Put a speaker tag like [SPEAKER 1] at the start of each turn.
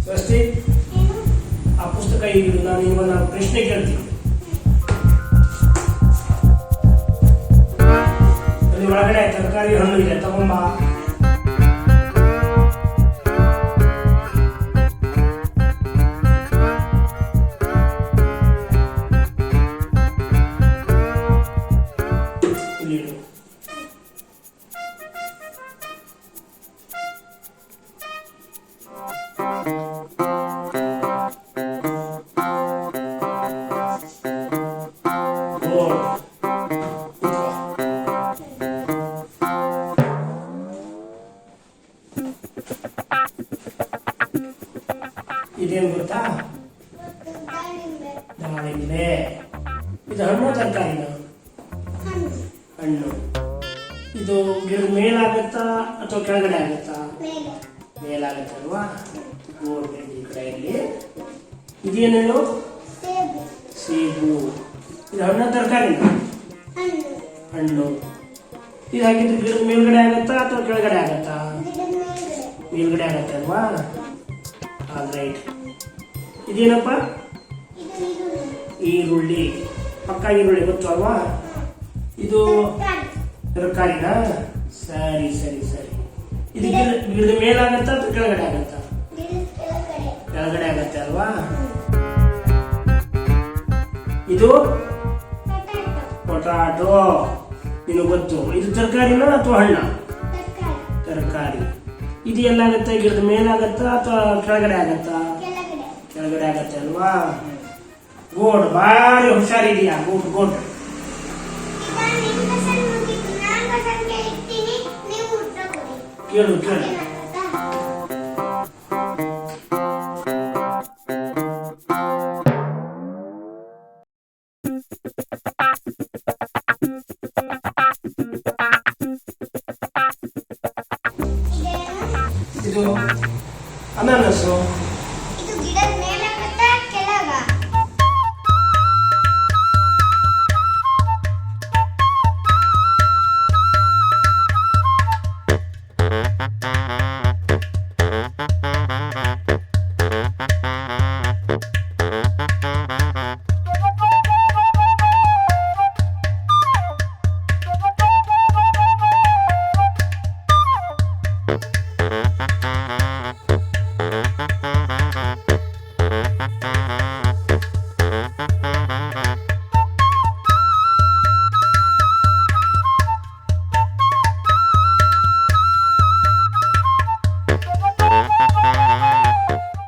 [SPEAKER 1] ಸ್ವಸ್ತಿ, ಆ ಪುಸ್ತಕ ಈಗ ನಾನು ಇವಾಗ ಪ್ರಶ್ನೆ ಕೇಳ್ತೀನಿ. ಅಲ್ಲಿ ಒಳಗಡೆ ತರಕಾರಿ ಹಣ್ಣು ಇದೆ, ತಗೊಂಬ. ಇಲ್ಲಿ ಇಡು. ಇದೇನು ಗೊತ್ತಾ? ದಾಳಿಂಬೆ. ಇದು ಹಣ್ಣು ತರಕಾರಿನ? ಹಣ್ಣು. ಇದು ಗಿಡದ ಮೇಲಾಗತ್ತಾ ಅಥವಾ ಕೆಳಗಡೆ ಆಗುತ್ತಾ? ಮೇಲಾಗತ್ತಲ್ವಾ? ನೋಡ್ಬೇಕು ಈ ಕಡೆಯಲ್ಲಿ. ಇದೇನೇನು? ಸೇಬು. ಇದು ಹಣ್ಣು ತರಕಾರಿನ? ಹಣ್ಣು. ಇದು ಹಾಗಿದ್ರೆ ಗಿಡದ ಮೇಲ್ಗಡೆ ಆಗತ್ತಾ ಅಥವಾ ಕೆಳಗಡೆ ಆಗತ್ತಾ? ಮೇಲ್ಗಡೆ ಆಗತ್ತಲ್ವಾ? ರೈಟ್. ಇದೇನಪ್ಪ? ಈರುಳ್ಳಿ. ಪಕ್ಕ ಈರುಳ್ಳಿ ಗೊತ್ತು ಅಲ್ವಾ? ಇದು ತರಕಾರಿನಾ? ಸರಿ ಸರಿ ಸರಿ. ಇದು ಗಿಡದ ಮೇಲಾಗತ್ತಾ ಅಥವಾ ಕೆಳಗಡೆ ಆಗತ್ತಾ? ಕೆಳಗಡೆ ಆಗತ್ತೆ ಅಲ್ವಾ? ಇದು ಪೊಟಾಟೊ. ನಿನಗೆ ಗೊತ್ತು. ಇದು ತರಕಾರಿನಾ ಅಥವಾ ಹಣ್ಣ? ತರಕಾರಿ. ಇದು ಎಲ್ಲಾಗತ್ತೆ? ಗಿಡದ ಮೇಲಾಗತ್ತಾ ಅಥವಾ ಕೆಳಗಡೆ ಆಗತ್ತಾ? ಕೆಳಗಡೆ ಆಗತ್ತೆ ಅಲ್ವಾ? ಗುಡ್. ಭಾರಿ ಹುಷಾರಿದೆಯಾ. Good good. ಕೇಳು ಕೇಳು. ಇದು ಅನಾನಸು.
[SPEAKER 2] ಇದು ಗಿಡದ ಮೇಲೆ ಆಗುತ್ತಾ ಕೆಳಗ?